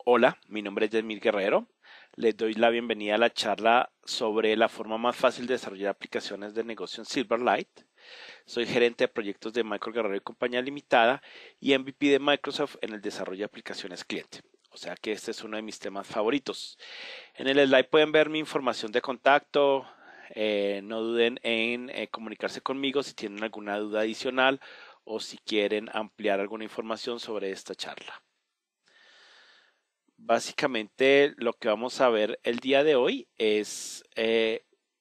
Hola, mi nombre es Yasmir Guerrero. Les doy la bienvenida a la charla sobre la forma más fácil de desarrollar aplicaciones de negocio en Silverlight. Soy gerente de proyectos de Michael Guerrero y Compañía Limitada y MVP de Microsoft en el desarrollo de aplicaciones cliente. O sea que este es uno de mis temas favoritos. En el slide pueden ver mi información de contacto. No duden en comunicarse conmigo si tienen alguna duda adicional o si quieren ampliar alguna información sobre esta charla. Básicamente lo que vamos a ver el día de hoy es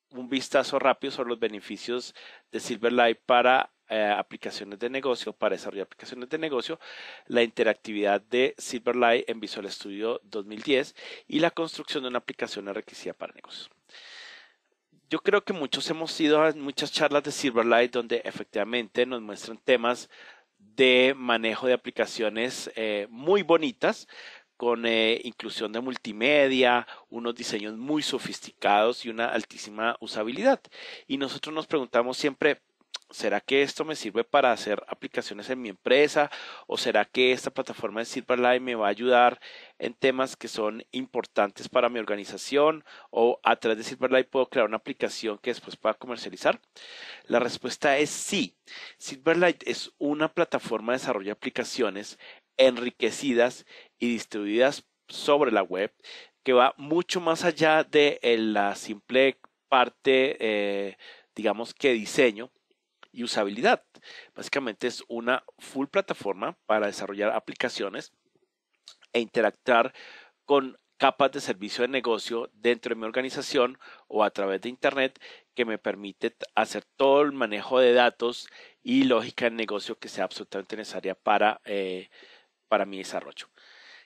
un vistazo rápido sobre los beneficios de Silverlight para aplicaciones de negocio, para desarrollar aplicaciones de negocio, la interactividad de Silverlight en Visual Studio 2010 y la construcción de una aplicación requisita para negocios. Yo creo que muchos hemos ido a muchas charlas de Silverlight donde efectivamente nos muestran temas de manejo de aplicaciones muy bonitas, con inclusión de multimedia, unos diseños muy sofisticados y una altísima usabilidad. Y nosotros nos preguntamos siempre, ¿será que esto me sirve para hacer aplicaciones en mi empresa? ¿O será que esta plataforma de Silverlight me va a ayudar en temas que son importantes para mi organización? ¿O a través de Silverlight puedo crear una aplicación que después pueda comercializar? La respuesta es sí. Silverlight es una plataforma de desarrollo de aplicaciones enriquecidas y distribuidas sobre la web que va mucho más allá de la simple parte, digamos que diseño y usabilidad. Básicamente es una full plataforma para desarrollar aplicaciones e interactuar con capas de servicio de negocio dentro de mi organización o a través de Internet que me permite hacer todo el manejo de datos y lógica de negocio que sea absolutamente necesaria para mi desarrollo.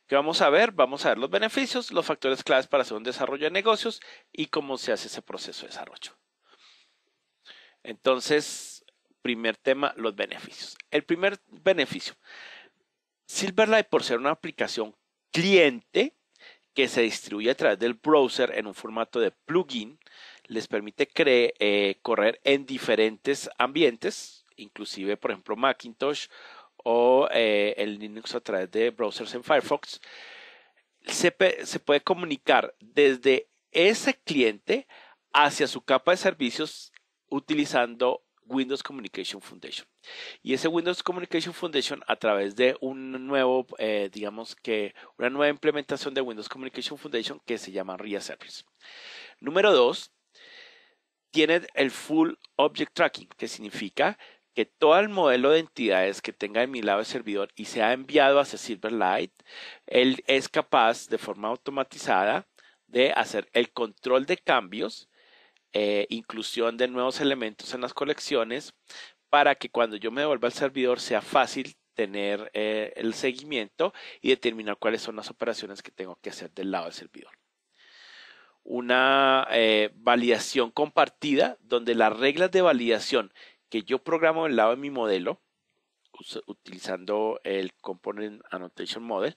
¿Qué vamos a ver? Vamos a ver los beneficios, los factores claves para hacer un desarrollo de negocios y cómo se hace ese proceso de desarrollo. Entonces, primer tema, los beneficios. El primer beneficio, Silverlight, por ser una aplicación cliente que se distribuye a través del browser en un formato de plugin, les permite correr en diferentes ambientes, inclusive, por ejemplo, Macintosh o el Linux a través de browsers en Firefox. Se puede comunicar desde ese cliente hacia su capa de servicios utilizando Windows Communication Foundation. Y ese Windows Communication Foundation, a través de un nuevo, digamos que una nueva implementación de Windows Communication Foundation que se llama RIA Service. Número 2, tiene el Full Object Tracking, que significa que todo el modelo de entidades que tenga en mi lado de servidor y se ha enviado hacia Silverlight, él es capaz de forma automatizada de hacer el control de cambios, inclusión de nuevos elementos en las colecciones, para que cuando yo me devuelva al servidor sea fácil tener el seguimiento y determinar cuáles son las operaciones que tengo que hacer del lado del servidor. Una validación compartida donde las reglas de validación que yo programo del lado de mi modelo, utilizando el Component Annotation Model,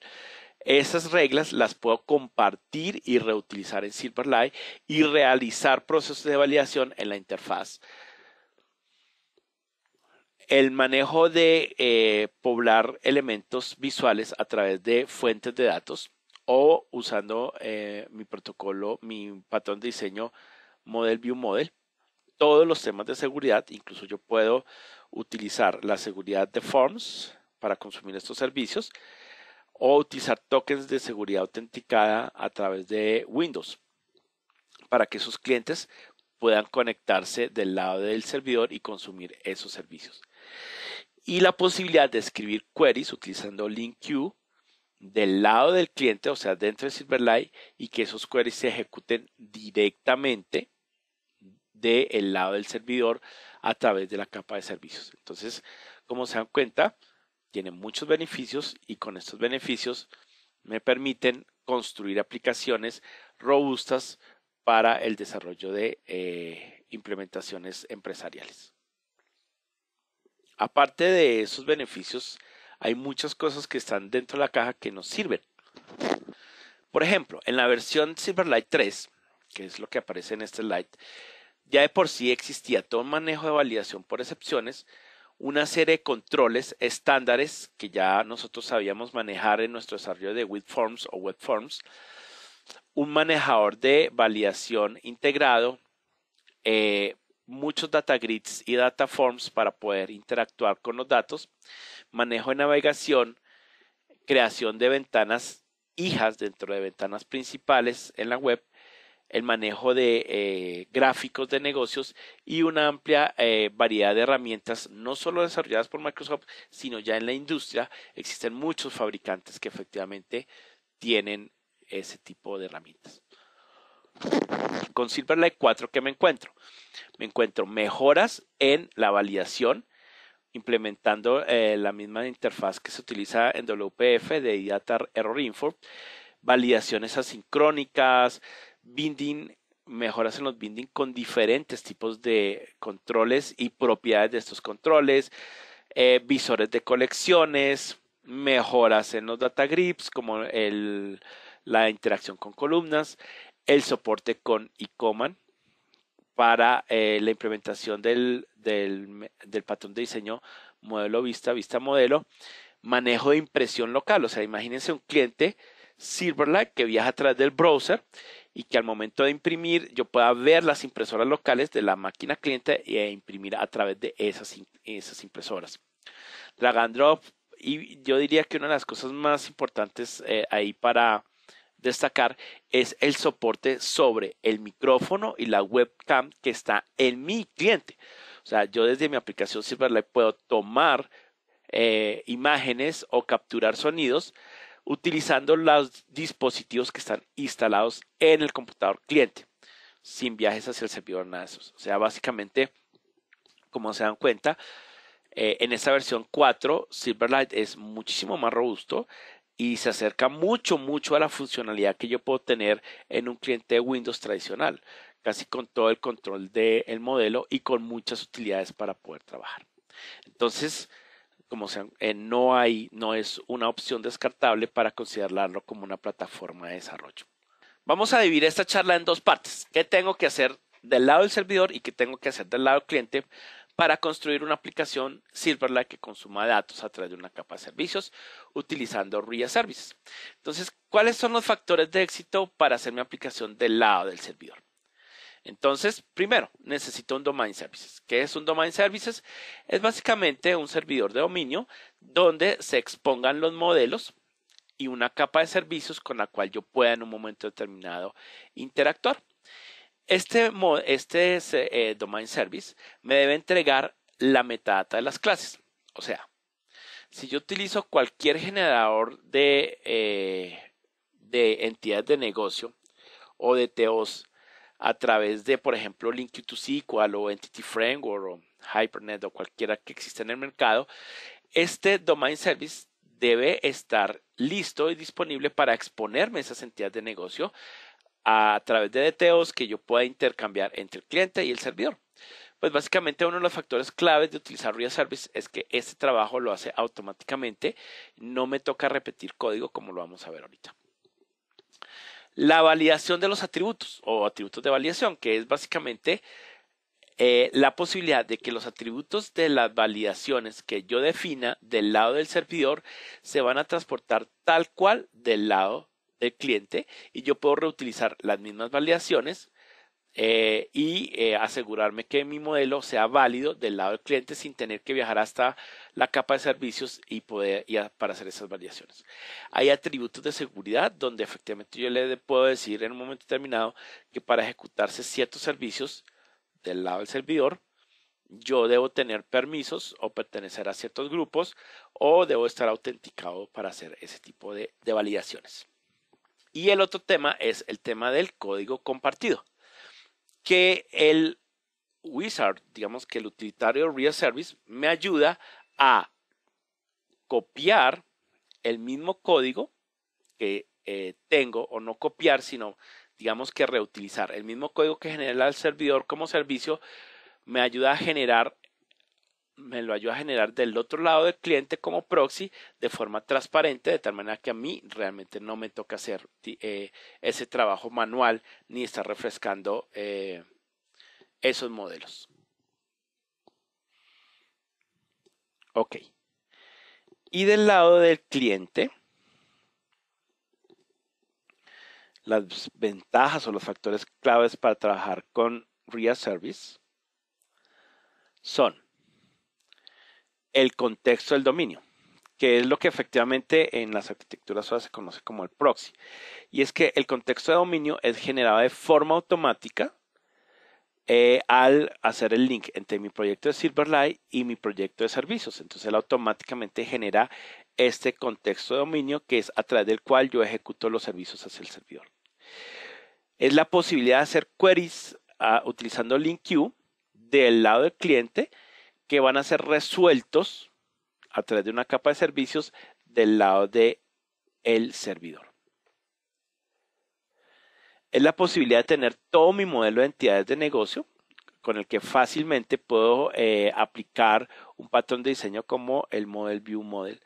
esas reglas las puedo compartir y reutilizar en Silverlight y realizar procesos de validación en la interfaz. El manejo de poblar elementos visuales a través de fuentes de datos o usando mi protocolo, mi patrón de diseño Model View Model. Todos los temas de seguridad, incluso yo puedo utilizar la seguridad de Forms para consumir estos servicios o utilizar tokens de seguridad autenticada a través de Windows para que sus clientes puedan conectarse del lado del servidor y consumir esos servicios. Y la posibilidad de escribir queries utilizando LinkQ del lado del cliente, o sea, dentro de Silverlight, y que esos queries se ejecuten directamente del lado del servidor a través de la capa de servicios. Entonces, como se dan cuenta, tiene muchos beneficios y con estos beneficios me permiten construir aplicaciones robustas para el desarrollo de implementaciones empresariales. Aparte de esos beneficios, hay muchas cosas que están dentro de la caja que nos sirven. Por ejemplo, en la versión Silverlight 3, que es lo que aparece en este slide, ya de por sí existía todo un manejo de validación por excepciones, una serie de controles estándares que ya nosotros sabíamos manejar en nuestro desarrollo de WebForms o WebForms, un manejador de validación integrado, muchos data grids y data forms para poder interactuar con los datos, manejo de navegación, creación de ventanas hijas dentro de ventanas principales en la web, el manejo de gráficos de negocios y una amplia variedad de herramientas, no solo desarrolladas por Microsoft, sino ya en la industria. Existen muchos fabricantes que efectivamente tienen ese tipo de herramientas. Con Silverlight 4, ¿qué me encuentro? Me encuentro mejoras en la validación, implementando la misma interfaz que se utiliza en WPF de Data Error Info, validaciones asincrónicas, binding, mejoras en los binding con diferentes tipos de controles y propiedades de estos controles, visores de colecciones, mejoras en los data grids como la interacción con columnas, el soporte con iCommand para la implementación del patrón de diseño modelo vista, vista modelo, manejo de impresión local. O sea, imagínense un cliente Silverlight que viaja a través del browser y que al momento de imprimir yo pueda ver las impresoras locales de la máquina cliente e imprimir a través de esas impresoras. Drag and drop, y yo diría que una de las cosas más importantes ahí para destacar es el soporte sobre el micrófono y la webcam que está en mi cliente. O sea, yo desde mi aplicación Silverlight puedo tomar imágenes o capturar sonidos utilizando los dispositivos que están instalados en el computador cliente, sin viajes hacia el servidor, nada de eso. O sea, básicamente, como se dan cuenta, en esta versión 4, Silverlight es muchísimo más robusto y se acerca mucho a la funcionalidad que yo puedo tener en un cliente de Windows tradicional, casi con todo el control del modelo y con muchas utilidades para poder trabajar. Entonces, como sean, no es una opción descartable para considerarlo como una plataforma de desarrollo. Vamos a dividir esta charla en dos partes. ¿Qué tengo que hacer del lado del servidor y qué tengo que hacer del lado del cliente para construir una aplicación Silverlight que consuma datos a través de una capa de servicios utilizando RIA Services? Entonces, ¿cuáles son los factores de éxito para hacer mi aplicación del lado del servidor? Entonces, primero, necesito un Domain Services. ¿Qué es un Domain Services? Es básicamente un servidor de dominio donde se expongan los modelos y una capa de servicios con la cual yo pueda en un momento determinado interactuar. Este Domain Service me debe entregar la metadata de las clases. O sea, si yo utilizo cualquier generador de entidades de negocio o de TOs a través de, por ejemplo, Link to SQL o Entity Framework o Hypernet o cualquiera que exista en el mercado, este Domain Service debe estar listo y disponible para exponerme esas entidades de negocio a través de DTOs que yo pueda intercambiar entre el cliente y el servidor. Pues básicamente uno de los factores claves de utilizar RIA Service es que este trabajo lo hace automáticamente, no me toca repetir código como lo vamos a ver ahorita. La validación de los atributos o atributos de validación, que es básicamente la posibilidad de que los atributos de las validaciones que yo defina del lado del servidor se van a transportar tal cual del lado del cliente y yo puedo reutilizar las mismas validaciones y asegurarme que mi modelo sea válido del lado del cliente sin tener que viajar hasta la capa de servicios para hacer esas validaciones. Hay atributos de seguridad donde efectivamente yo le puedo decir en un momento determinado que para ejecutarse ciertos servicios del lado del servidor yo debo tener permisos o pertenecer a ciertos grupos o debo estar autenticado para hacer ese tipo de validaciones. Y el otro tema es el tema del código compartido, que el wizard, digamos que el utilitario RIA Service me ayuda a copiar el mismo código que tengo, o no copiar, sino digamos que reutilizar el mismo código que genera el servidor como servicio, me lo ayuda a generar del otro lado del cliente como proxy de forma transparente, de tal manera que a mí realmente no me toca hacer ese trabajo manual ni estar refrescando esos modelos. Ok. Y del lado del cliente, las ventajas o los factores claves para trabajar con RIA Service son el contexto del dominio, que es lo que efectivamente en las arquitecturas SOA se conoce como el proxy. Y es que el contexto de dominio es generado de forma automática al hacer el link entre mi proyecto de Silverlight y mi proyecto de servicios. Entonces él automáticamente genera este contexto de dominio que es a través del cual yo ejecuto los servicios hacia el servidor. Es la posibilidad de hacer queries utilizando LinkQ del lado del cliente que van a ser resueltos a través de una capa de servicios del lado del servidor. Es la posibilidad de tener todo mi modelo de entidades de negocio con el que fácilmente puedo aplicar un patrón de diseño como el Model View Model,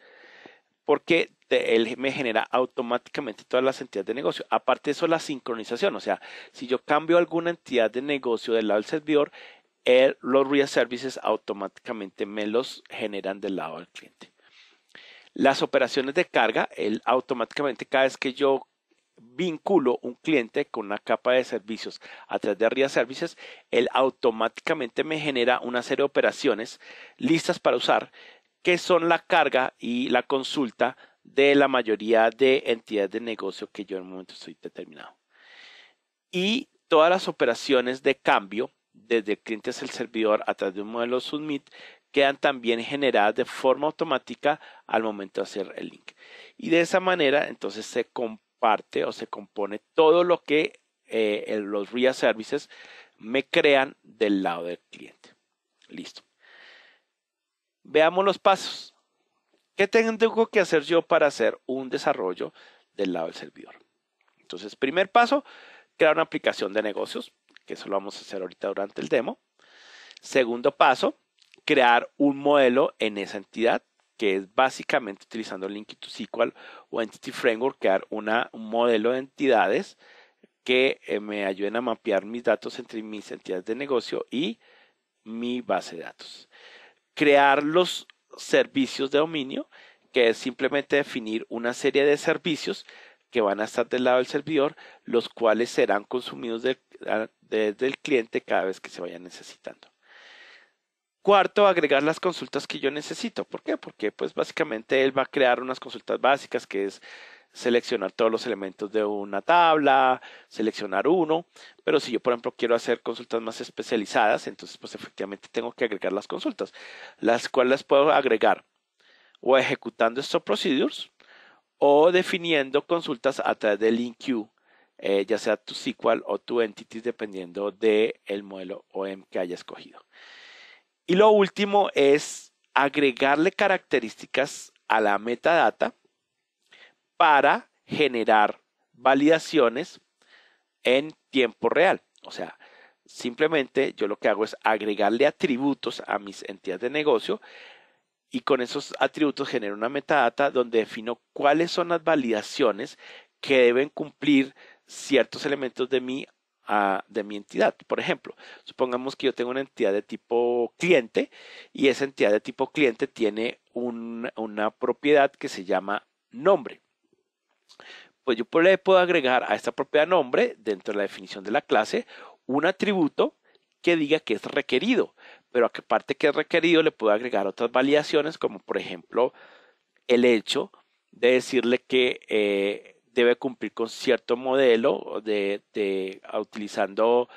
porque él me genera automáticamente todas las entidades de negocio. Aparte de eso, la sincronización, o sea, si yo cambio alguna entidad de negocio del lado del servidor, los RIA Services automáticamente me los generan del lado del cliente. Las operaciones de carga, él automáticamente cada vez que yo vinculo un cliente con una capa de servicios a través de RIA Services, él automáticamente me genera una serie de operaciones listas para usar, que son la carga y la consulta de la mayoría de entidades de negocio que yo en el momento estoy determinado. Y todas las operaciones de cambio desde el cliente hacia el servidor a través de un modelo Submit quedan también generadas de forma automática al momento de hacer el link. Y de esa manera entonces se comparte o se compone todo lo que los RIA Services me crean del lado del cliente. Listo. Veamos los pasos. ¿Qué tengo que hacer yo para hacer un desarrollo del lado del servidor? Entonces, primer paso, crear una aplicación de negocios, que eso lo vamos a hacer ahorita durante el demo. Segundo paso, crear un modelo en esa entidad, que es básicamente utilizando LinkQ to SQL o Entity Framework, crear un modelo de entidades que me ayuden a mapear mis datos entre mis entidades de negocio y mi base de datos. Crear los servicios de dominio, que es simplemente definir una serie de servicios que van a estar del lado del servidor, los cuales serán consumidos desde el cliente cada vez que se vayan necesitando. Cuarto, agregar las consultas que yo necesito. ¿Por qué? Porque pues básicamente él va a crear unas consultas básicas que es seleccionar todos los elementos de una tabla, seleccionar uno, pero si yo por ejemplo quiero hacer consultas más especializadas, entonces pues efectivamente tengo que agregar las consultas, las cuales puedo agregar o ejecutando estos procedures o definiendo consultas a través de LinkQ, ya sea tu SQL o tu Entities dependiendo del modelo OEM que haya escogido. Y lo último es agregarle características a la metadata para generar validaciones en tiempo real. O sea, simplemente yo lo que hago es agregarle atributos a mis entidades de negocio y con esos atributos genero una metadata donde defino cuáles son las validaciones que deben cumplir ciertos elementos de mi entidad. Por ejemplo, supongamos que yo tengo una entidad de tipo cliente y esa entidad de tipo cliente tiene una propiedad que se llama nombre. Pues yo le puedo agregar a esta propiedad nombre, dentro de la definición de la clase, un atributo que diga que es requerido, pero aparte que es requerido le puedo agregar otras validaciones, como por ejemplo el hecho de decirle que debe cumplir con cierto modelo utilizando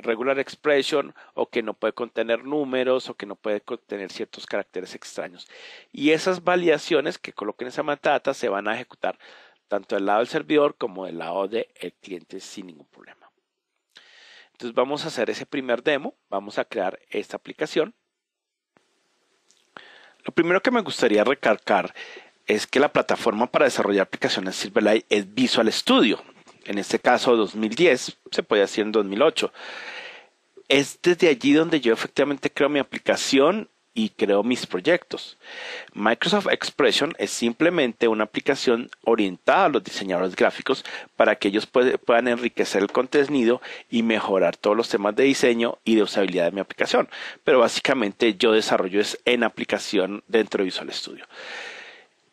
regular expression, o que no puede contener números, o que no puede contener ciertos caracteres extraños. Y esas validaciones que coloquen esa metadata se van a ejecutar tanto del lado del servidor como del lado del cliente sin ningún problema. Entonces vamos a hacer ese primer demo, vamos a crear esta aplicación. Lo primero que me gustaría recalcar es que la plataforma para desarrollar aplicaciones Silverlight es Visual Studio. En este caso 2010, se podía hacer en 2008. Es desde allí donde yo efectivamente creo mi aplicación y creo mis proyectos. Microsoft Expression es simplemente una aplicación orientada a los diseñadores gráficos para que ellos puedan enriquecer el contenido y mejorar todos los temas de diseño y de usabilidad de mi aplicación. Pero básicamente yo desarrollo es en aplicación dentro de Visual Studio.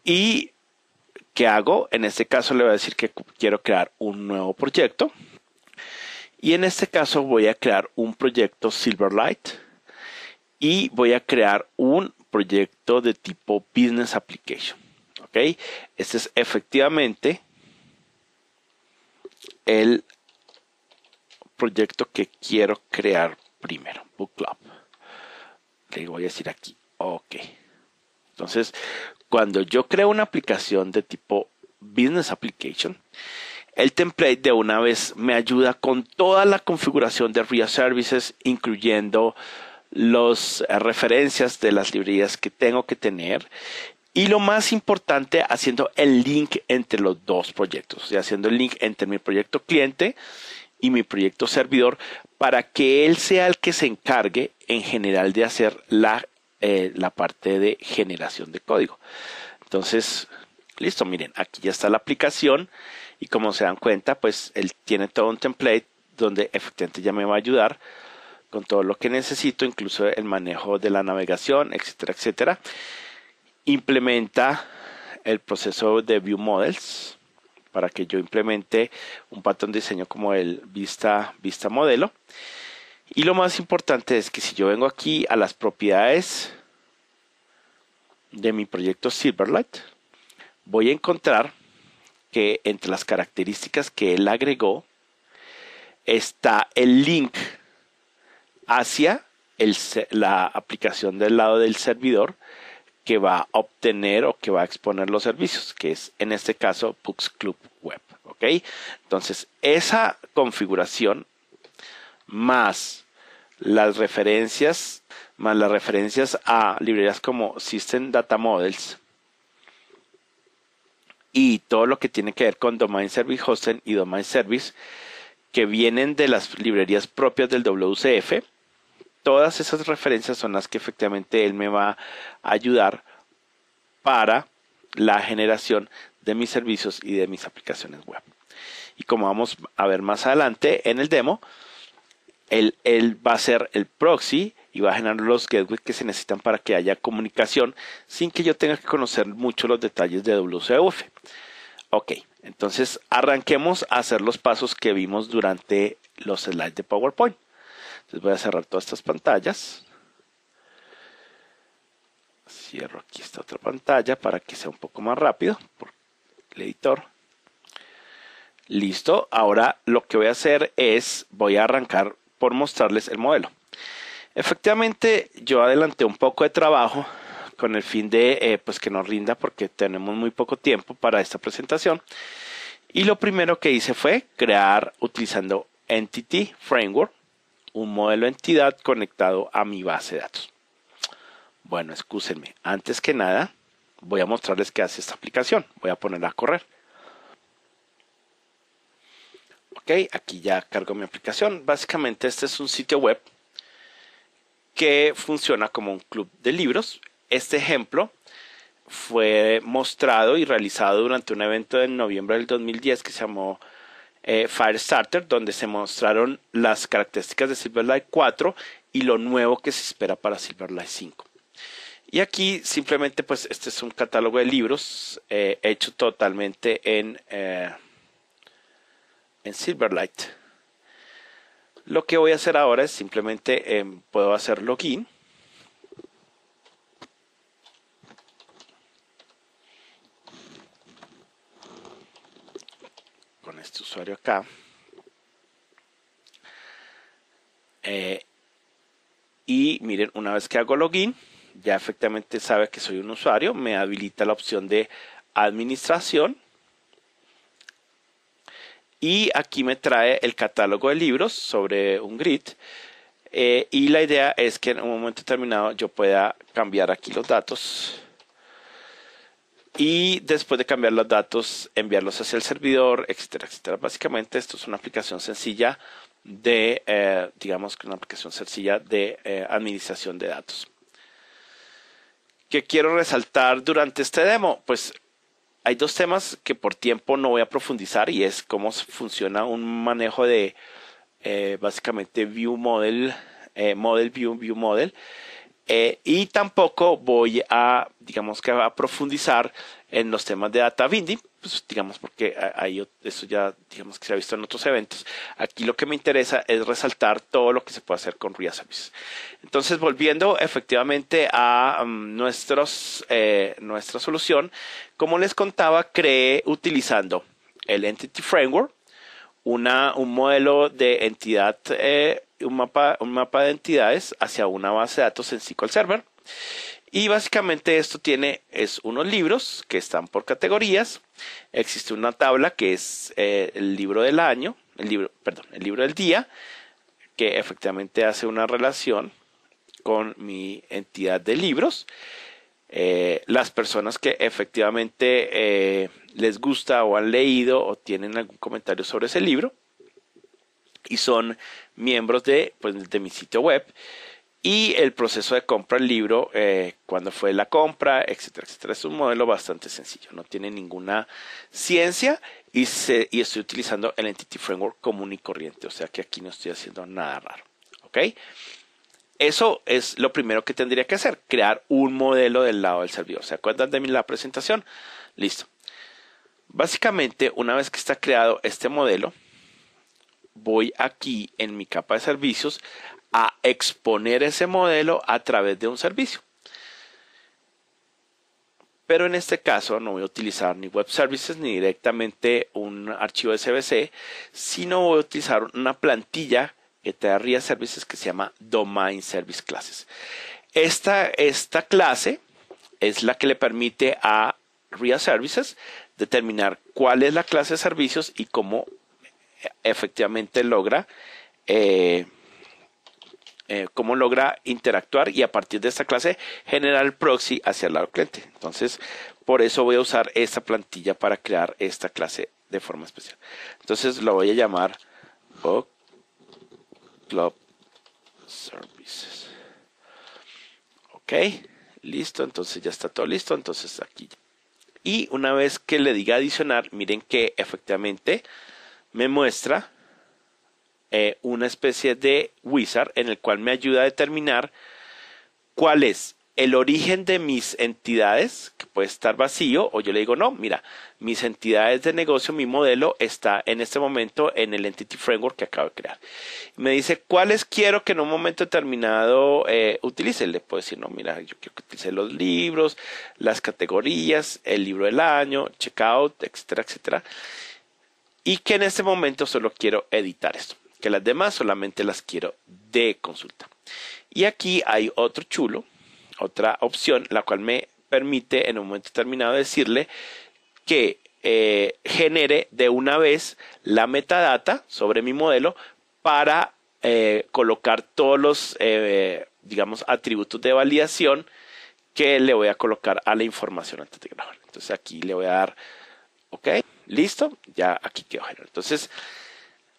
¿Y qué hago? En este caso le voy a decir que quiero crear un nuevo proyecto. Y en este caso voy a crear un proyecto Silverlight y voy a crear un proyecto de tipo Business Application. ¿Ok? Este es efectivamente el proyecto que quiero crear primero. Book Club. Le voy a decir aquí. Ok. Entonces, cuando yo creo una aplicación de tipo Business Application, el template de una vez me ayuda con toda la configuración de RIA Services, incluyendo las referencias de las librerías que tengo que tener. Y lo más importante, haciendo el link entre los dos proyectos. O sea, haciendo el link entre mi proyecto cliente y mi proyecto servidor para que él sea el que se encargue en general de hacer la parte de generación de código. Entonces, listo, miren, aquí ya está la aplicación. Y como se dan cuenta, pues él tiene todo un template donde efectivamente ya me va a ayudar con todo lo que necesito, incluso el manejo de la navegación, etcétera, etcétera. Implementa el proceso de View Models para que yo implemente un patrón de diseño como el vista modelo. Y lo más importante es que si yo vengo aquí a las propiedades de mi proyecto Silverlight, voy a encontrar que entre las características que él agregó está el link hacia la aplicación del lado del servidor que va a obtener o que va a exponer los servicios, que es en este caso Books Club Web. ¿Ok? Entonces, esa configuración más las referencias a librerías como System Data Models y todo lo que tiene que ver con Domain Service Hosting y Domain Service que vienen de las librerías propias del WCF. Todas esas referencias son las que efectivamente él me va a ayudar para la generación de mis servicios y de mis aplicaciones web. Y como vamos a ver más adelante en el demo, él va a ser el proxy y va a generar los gateways que se necesitan para que haya comunicación sin que yo tenga que conocer mucho los detalles de WCF. Ok, entonces arranquemos a hacer los pasos que vimos durante los slides de PowerPoint. Entonces voy a cerrar todas estas pantallas. Cierro aquí esta otra pantalla para que sea un poco más rápido por el editor. Listo, ahora lo que voy a hacer es, voy a arrancar por mostrarles el modelo. Efectivamente, yo adelanté un poco de trabajo con el fin de pues que nos rinda porque tenemos muy poco tiempo para esta presentación. Y lo primero que hice fue crear, utilizando Entity Framework, un modelo entidad conectado a mi base de datos. Bueno, excúsenme, antes que nada voy a mostrarles qué hace esta aplicación. Voy a ponerla a correr. Ok, aquí ya cargo mi aplicación. Básicamente este es un sitio web que funciona como un club de libros. Este ejemplo fue mostrado y realizado durante un evento en noviembre del 2010 que se llamó Firestarter, donde se mostraron las características de Silverlight 4 y lo nuevo que se espera para Silverlight 5. Y aquí simplemente pues este es un catálogo de libros hecho totalmente en Silverlight. Lo que voy a hacer ahora es simplemente puedo hacer login. Con este usuario acá. Y miren, una vez que hago login, ya efectivamente sabe que soy un usuario, me habilita la opción de administración. Y aquí me trae el catálogo de libros sobre un grid. Y la idea es que en un momento determinado yo pueda cambiar aquí los datos. Y después de cambiar los datos, enviarlos hacia el servidor, etcétera, etcétera. Básicamente esto es una aplicación sencilla de, digamos que una aplicación sencilla de administración de datos. ¿Qué quiero resaltar durante este demo? Pues hay dos temas que por tiempo no voy a profundizar y es cómo funciona un manejo de básicamente View Model, Model View, View Model. Y tampoco voy a, digamos que a profundizar en los temas de data binding, pues digamos porque eso ya digamos que se ha visto en otros eventos. Aquí lo que me interesa es resaltar todo lo que se puede hacer con RIA Services. Entonces, volviendo efectivamente a nuestra solución, como les contaba, creé utilizando el Entity Framework, un modelo de entidad, un mapa de entidades hacia una base de datos en SQL Server. Y básicamente esto es unos libros que están por categorías. Existe una tabla que es el libro del año, el libro del día, que efectivamente hace una relación con mi entidad de libros. Las personas que efectivamente les gusta o han leído o tienen algún comentario sobre ese libro y son miembros de mi sitio web, y el proceso de compra del libro, cuándo fue la compra, etcétera, etcétera. Es un modelo bastante sencillo, no tiene ninguna ciencia y estoy utilizando el Entity Framework común y corriente, o sea que aquí no estoy haciendo nada raro. ¿Ok? Eso es lo primero que tendría que hacer, crear un modelo del lado del servidor. ¿Se acuerdan de la presentación? Listo. Básicamente, una vez que está creado este modelo, voy aquí en mi capa de servicios a exponer ese modelo a través de un servicio. Pero en este caso no voy a utilizar ni web services ni directamente un archivo SVC, sino voy a utilizar una plantilla que te da RIA Services que se llama Domain Service Classes. Esta clase es la que le permite a RIA Services determinar cuál es la clase de servicios y cómo efectivamente logra interactuar, y a partir de esta clase generar el proxy hacia el lado cliente. Entonces, por eso voy a usar esta plantilla para crear esta clase de forma especial. Entonces, lo voy a llamar Book Club Services. Ok, listo. Entonces ya está todo listo. Entonces aquí. Y una vez que le diga adicionar, miren que efectivamente me muestra una especie de wizard en el cual me ayuda a determinar cuál es el origen de mis entidades, que puede estar vacío, o yo le digo, no, mira, mis entidades de negocio, mi modelo está en este momento en el Entity Framework que acabo de crear. Me dice cuáles quiero que en un momento determinado utilice. Le puedo decir, no, mira, yo quiero que utilice los libros, las categorías, el libro del año, checkout, etcétera, etcétera. Y que en este momento solo quiero editar esto, que las demás solamente las quiero de consulta. Y aquí hay otro chulo, otra opción, la cual me permite en un momento determinado decirle que genere de una vez la metadata sobre mi modelo para colocar todos los, digamos, atributos de validación que le voy a colocar a la información antes de grabar. Entonces aquí le voy a dar, ok, listo, ya aquí quedó generado. Entonces,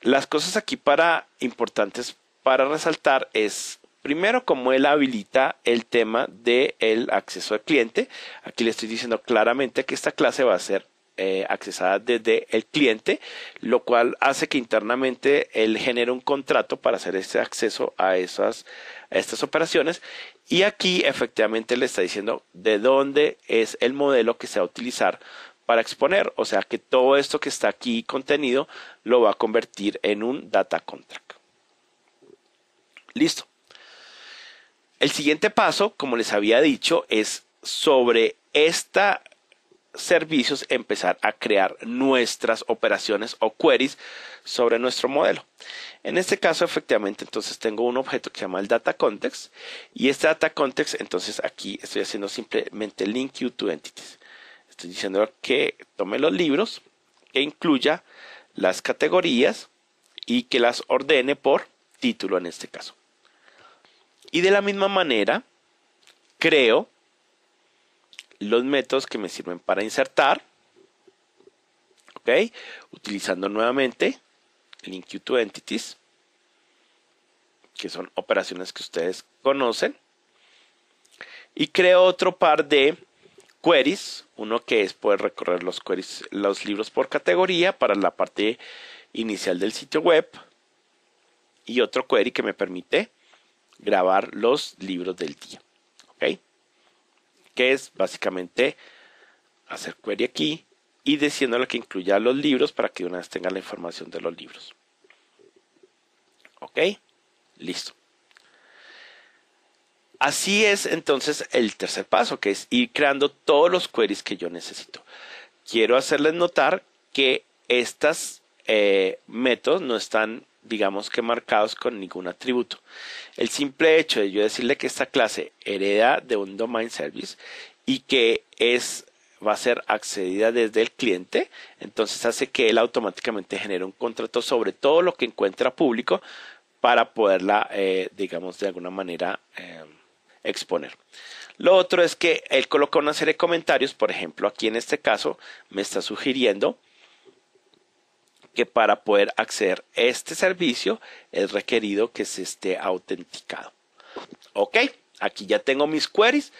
las cosas aquí importantes para resaltar es, primero, cómo él habilita el tema del acceso al cliente. Aquí le estoy diciendo claramente que esta clase va a ser accesada desde el cliente, lo cual hace que internamente él genere un contrato para hacer este acceso a estas operaciones. Y aquí efectivamente le está diciendo de dónde es el modelo que se va a utilizar para exponer, o sea que todo esto que está aquí contenido lo va a convertir en un data contract. Listo. El siguiente paso, como les había dicho, es sobre esta servicios empezar a crear nuestras operaciones o queries sobre nuestro modelo. En este caso, efectivamente, entonces tengo un objeto que se llama el data context, y este data context, entonces aquí estoy haciendo simplemente link you to entities. Estoy diciendo que tome los libros, que incluya las categorías y que las ordene por título en este caso. Y de la misma manera, creo los métodos que me sirven para insertar, ¿ok? Utilizando nuevamente link you to entities, que son operaciones que ustedes conocen. Y creo otro par de queries, uno que es poder recorrer los queries, los libros por categoría para la parte inicial del sitio web, y otro query que me permite grabar los libros del día, ¿ok? Que es básicamente hacer query aquí y diciéndole que incluya los libros para que una vez tenga la información de los libros. ¿Ok? Listo. Así es entonces el tercer paso, que es ir creando todos los queries que yo necesito. Quiero hacerles notar que estos métodos no están, digamos que marcados con ningún atributo. El simple hecho de yo decirle que esta clase hereda de un domain service y que va a ser accedida desde el cliente, entonces hace que él automáticamente genere un contrato sobre todo lo que encuentra público para poderla, digamos, de alguna manera exponer. Lo otro es que él coloca una serie de comentarios, por ejemplo, aquí en este caso me está sugiriendo que para poder acceder a este servicio es requerido que se esté autenticado. Ok, aquí ya tengo mis queries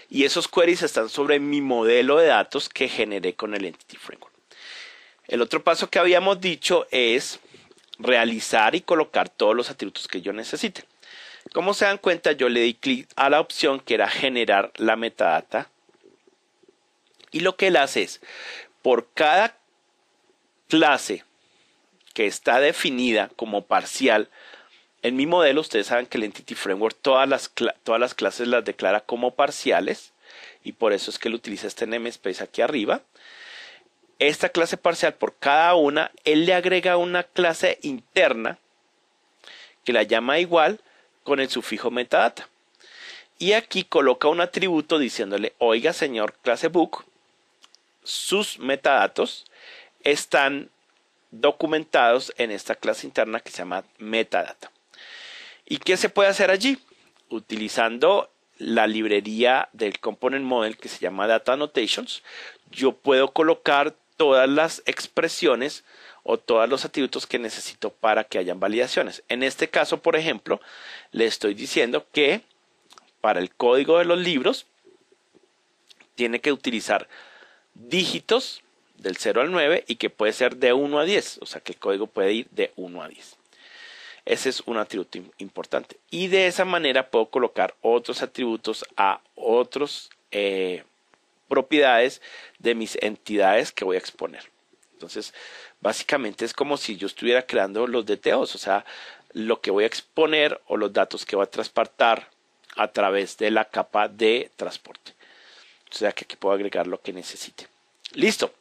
y esos queries están sobre mi modelo de datos que generé con el Entity Framework. El otro paso que habíamos dicho es realizar y colocar todos los atributos que yo necesite. Como se dan cuenta, yo le di clic a la opción que era generar la metadata y lo que él hace es, por cada clase que está definida como parcial en mi modelo, ustedes saben que el Entity Framework todas las clases las declara como parciales y por eso es que él utiliza este namespace aquí arriba. Esta clase parcial, por cada una, él le agrega una clase interna que la llama igual con el sufijo metadata. Y aquí coloca un atributo diciéndole, oiga señor clase book, sus metadatos están documentados en esta clase interna que se llama metadata. ¿Y qué se puede hacer allí? Utilizando la librería del Component Model que se llama Data Annotations, yo puedo colocar todas las expresiones o todos los atributos que necesito para que hayan validaciones. En este caso, por ejemplo, le estoy diciendo que para el código de los libros tiene que utilizar dígitos del 0 al 9 y que puede ser de 1 a 10, o sea que el código puede ir de 1 a 10. Ese es un atributo importante. Y de esa manera puedo colocar otros atributos a otras propiedades de mis entidades que voy a exponer. Entonces, básicamente es como si yo estuviera creando los DTOs, o sea, lo que voy a exponer o los datos que voy a transportar a través de la capa de transporte. O sea, que aquí puedo agregar lo que necesite. Listo.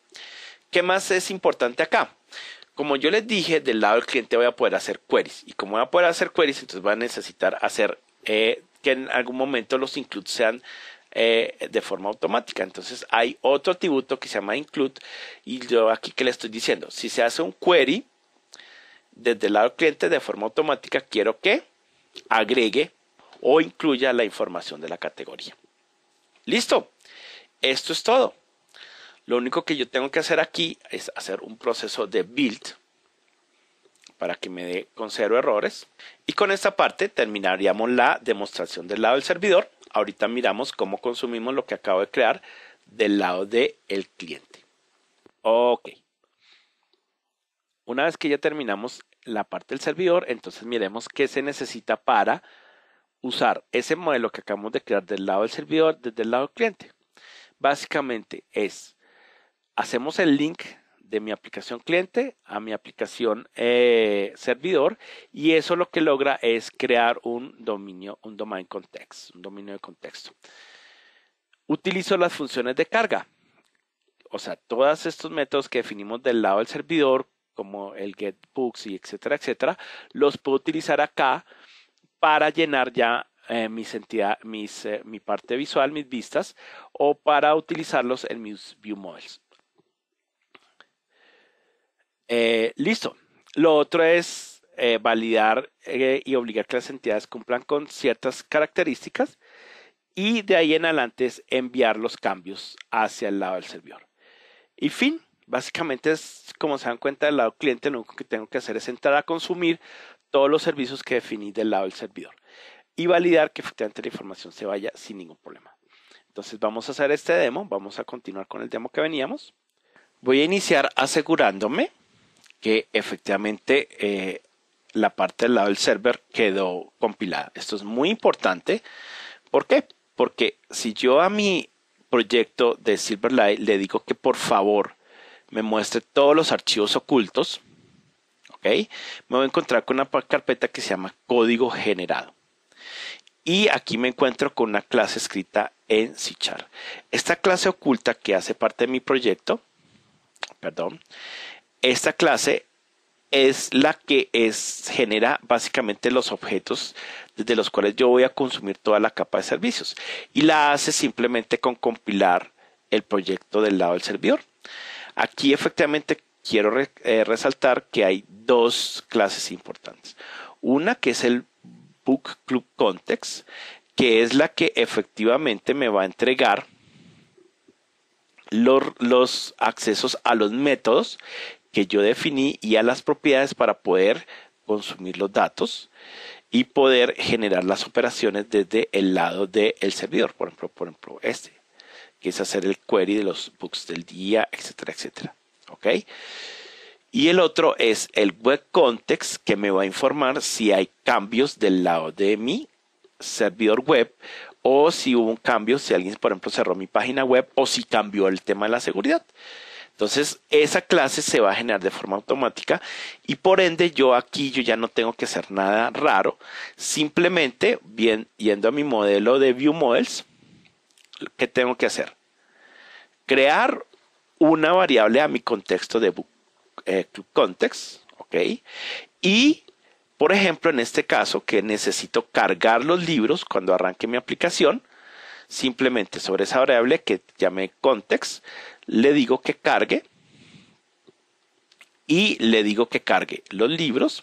¿Qué más es importante acá? Como yo les dije, del lado del cliente voy a poder hacer queries. Y como voy a poder hacer queries, entonces voy a necesitar hacer que en algún momento los includes sean de forma automática. Entonces hay otro atributo que se llama include. Y yo aquí que le estoy diciendo, si se hace un query desde el lado del cliente de forma automática, quiero que agregue o incluya la información de la categoría. Listo. Esto es todo. Lo único que yo tengo que hacer aquí es hacer un proceso de build para que me dé con 0 errores. Y con esta parte terminaríamos la demostración del lado del servidor. Ahorita miramos cómo consumimos lo que acabo de crear del lado del cliente. Ok. Una vez que ya terminamos la parte del servidor, entonces miremos qué se necesita para usar ese modelo que acabamos de crear del lado del servidor desde el lado del cliente. Básicamente hacemos el link de mi aplicación cliente a mi aplicación servidor y eso lo que logra es crear un dominio de contexto. Utilizo las funciones de carga, o sea, todos estos métodos que definimos del lado del servidor, como el getBooks y etcétera, los puedo utilizar acá para llenar ya mi parte visual, mis vistas, o para utilizarlos en mis view models. Listo. Lo otro es validar y obligar que las entidades cumplan con ciertas características y de ahí en adelante es enviar los cambios hacia el lado del servidor. Y fin, básicamente es como se dan cuenta del lado cliente, lo único que tengo que hacer es entrar a consumir todos los servicios que definí del lado del servidor y validar que efectivamente la información se vaya sin ningún problema. Entonces vamos a hacer este demo, vamos a continuar con el demo que veníamos. Voy a iniciar asegurándome que efectivamente la parte del lado del server quedó compilada. Esto es muy importante. ¿Por qué? Porque si yo a mi proyecto de Silverlight le digo que por favor me muestre todos los archivos ocultos, ¿ok? Me voy a encontrar con una carpeta que se llama código generado. Y aquí me encuentro con una clase escrita en C#. Esta clase oculta que hace parte de mi proyecto, esta clase es la que genera básicamente los objetos desde los cuales yo voy a consumir toda la capa de servicios. Y la hace simplemente con compilar el proyecto del lado del servidor. Aquí efectivamente quiero resaltar que hay dos clases importantes. Una que es el Book Club Context, que es la que efectivamente me va a entregar los accesos a los métodos que yo definí y a las propiedades para poder consumir los datos y poder generar las operaciones desde el lado del servidor. Por ejemplo, este, que es hacer el query de los books del día, etcétera, etcétera. ¿Ok? Y el otro es el Web Context, que me va a informar si hay cambios del lado de mi servidor web o si hubo un cambio, si alguien, por ejemplo, cerró mi página web o si cambió el tema de la seguridad. Entonces, esa clase se va a generar de forma automática y por ende yo ya no tengo que hacer nada raro. Simplemente, yendo a mi modelo de View Models, ¿qué tengo que hacer? Crear una variable a mi contexto de Club Context, ¿ok? Y, por ejemplo, en este caso, que necesito cargar los libros cuando arranque mi aplicación, simplemente sobre esa variable que llamé Context, le digo que cargue y le digo que cargue los libros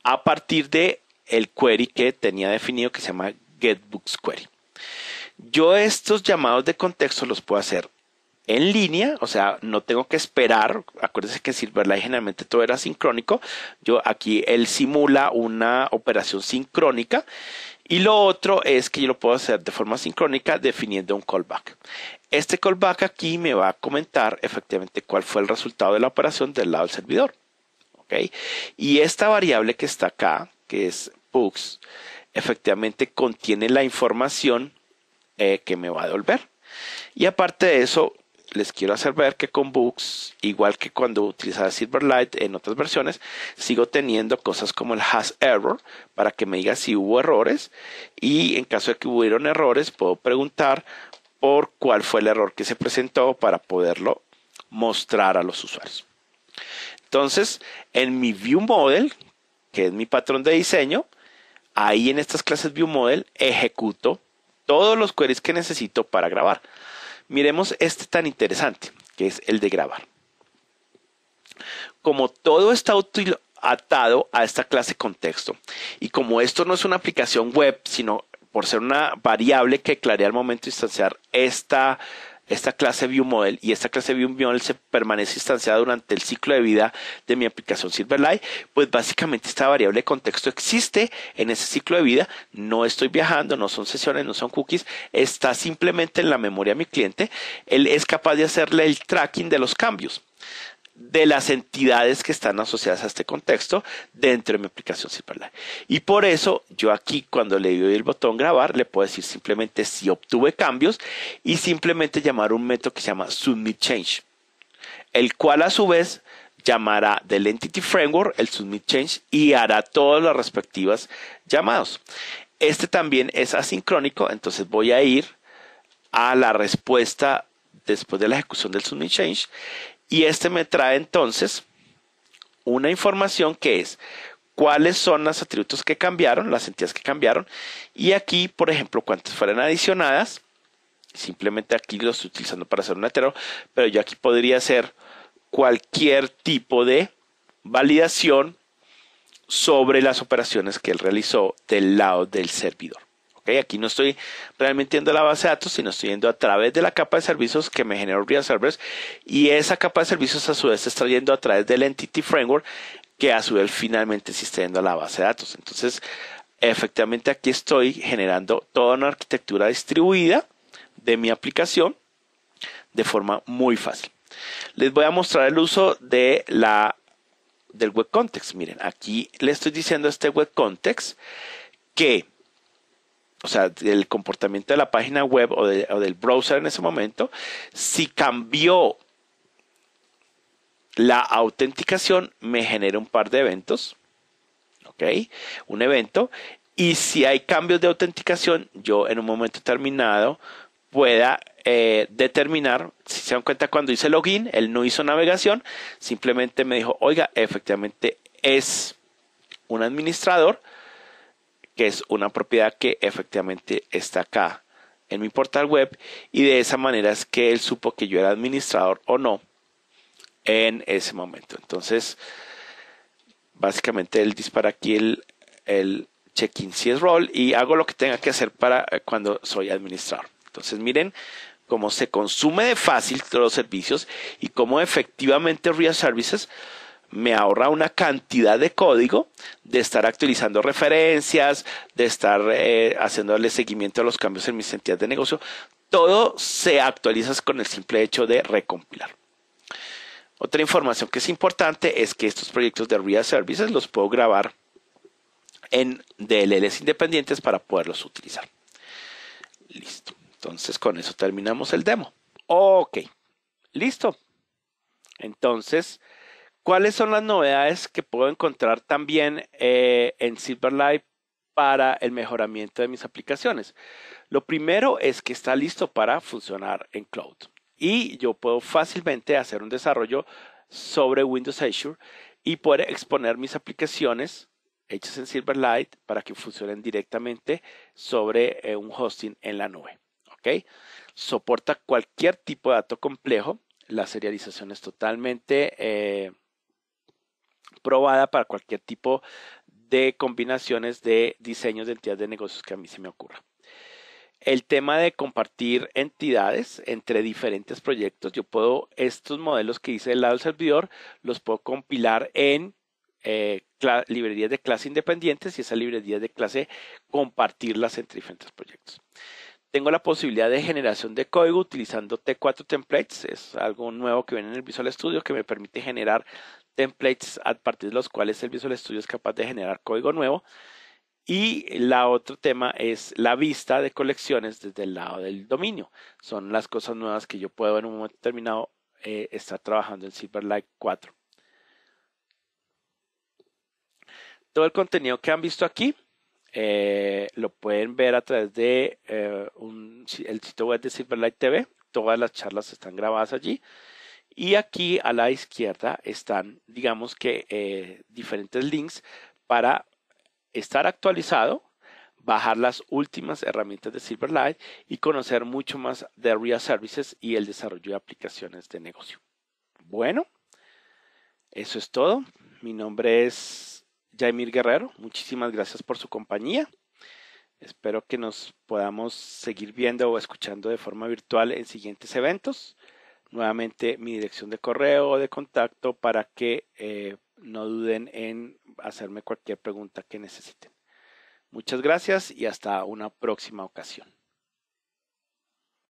a partir de el query que tenía definido que se llama getBooksQuery. Yo estos llamados de contexto los puedo hacer en línea, o sea, no tengo que esperar. Acuérdense que Silverlight generalmente todo era sincrónico. Aquí él simula una operación sincrónica. Y lo otro es que yo lo puedo hacer de forma sincrónica definiendo un callback. Este callback aquí me va a comentar efectivamente cuál fue el resultado de la operación del lado del servidor. ¿Okay? Y esta variable que está acá, que es books, efectivamente contiene la información que me va a devolver. Y aparte de eso, les quiero hacer ver que con books, igual que cuando utilizaba Silverlight en otras versiones, sigo teniendo cosas como el has error para que me diga si hubo errores y en caso de que hubieron errores puedo preguntar por cuál fue el error que se presentó para poderlo mostrar a los usuarios. Entonces, en mi View Model, que es mi patrón de diseño, ahí en estas clases View Model ejecuto todos los queries que necesito para grabar. Miremos este tan interesante, que es el de grabar. Como todo está atado a esta clase contexto, y como esto no es una aplicación web, sino por ser una variable que claré al momento de instanciar esta clase ViewModel, y esta clase ViewModel se permanece instanciada durante el ciclo de vida de mi aplicación Silverlight, pues básicamente esta variable de contexto existe en ese ciclo de vida. No estoy viajando, no son sesiones, no son cookies, está simplemente en la memoria de mi cliente. Él es capaz de hacerle el tracking de los cambios de las entidades que están asociadas a este contexto dentro de mi aplicación Silverlight. Y por eso yo aquí cuando le doy el botón grabar le puedo decir simplemente si obtuve cambios y simplemente llamar un método que se llama submitChange, el cual a su vez llamará del Entity Framework el submitChange y hará todas las respectivas llamados. Este también es asincrónico, entonces voy a ir a la respuesta después de la ejecución del submitChange. Y este me trae entonces una información que es cuáles son los atributos que cambiaron, las entidades que cambiaron. Y aquí, por ejemplo, cuántas fueron adicionadas. Simplemente aquí lo estoy utilizando para hacer un hetero, pero yo aquí podría hacer cualquier tipo de validación sobre las operaciones que él realizó del lado del servidor. ¿Okay? Aquí no estoy realmente yendo a la base de datos, sino estoy yendo a través de la capa de servicios que me generó Real Servers, y esa capa de servicios a su vez está yendo a través del Entity Framework, que a su vez finalmente sí está yendo a la base de datos. Entonces, efectivamente aquí estoy generando toda una arquitectura distribuida de mi aplicación de forma muy fácil. Les voy a mostrar el uso del Web Context. Miren, aquí le estoy diciendo a este Web Context que, o sea, el comportamiento de la página web o del browser en ese momento, si cambió la autenticación, me genera un par de eventos, ¿ok? Un evento, y si hay cambios de autenticación, yo en un momento determinado pueda determinar, si se dan cuenta cuando hice login, él no hizo navegación, simplemente me dijo, oiga, efectivamente es un administrador, que es una propiedad que efectivamente está acá en mi portal web, y de esa manera es que él supo que yo era administrador o no en ese momento. Entonces, básicamente él dispara aquí el check-in si es role y hago lo que tenga que hacer para cuando soy administrador. Entonces, miren cómo se consume de fácil todos los servicios y cómo efectivamente RIA Services me ahorra una cantidad de código de estar actualizando referencias, de estar haciéndole seguimiento a los cambios en mis entidades de negocio. Todo se actualiza con el simple hecho de recompilar. Otra información que es importante es que estos proyectos de RIA Services los puedo grabar en DLLs independientes para poderlos utilizar. Listo. Entonces con eso terminamos el demo. Ok. Listo. Entonces, ¿cuáles son las novedades que puedo encontrar también en Silverlight para el mejoramiento de mis aplicaciones? Lo primero es que está listo para funcionar en cloud. Y yo puedo fácilmente hacer un desarrollo sobre Windows Azure y poder exponer mis aplicaciones hechas en Silverlight para que funcionen directamente sobre un hosting en la nube. ¿Ok? Soporta cualquier tipo de dato complejo. La serialización es totalmente probada para cualquier tipo de combinaciones de diseños de entidades de negocios que a mí se me ocurra. El tema de compartir entidades entre diferentes proyectos, yo puedo, estos modelos que hice del lado del servidor, los puedo compilar en librerías de clase independientes y esas librerías de clase compartirlas entre diferentes proyectos. Tengo la posibilidad de generación de código utilizando T4 templates, es algo nuevo que viene en el Visual Studio que me permite generar templates a partir de los cuales el Visual Studio es capaz de generar código nuevo. Y la otro tema es la vista de colecciones desde el lado del dominio. Son las cosas nuevas que yo puedo en un momento determinado estar trabajando en Silverlight 4. Todo el contenido que han visto aquí lo pueden ver a través de el sitio web de Silverlight TV. Todas las charlas están grabadas allí. Y aquí a la izquierda están, digamos que, diferentes links para estar actualizado, bajar las últimas herramientas de Silverlight y conocer mucho más de RIA Services y el desarrollo de aplicaciones de negocio. Bueno, eso es todo. Mi nombre es Jaimir Guerrero. Muchísimas gracias por su compañía. Espero que nos podamos seguir viendo o escuchando de forma virtual en siguientes eventos. Nuevamente mi dirección de correo o de contacto para que no duden en hacerme cualquier pregunta que necesiten. Muchas gracias y hasta una próxima ocasión.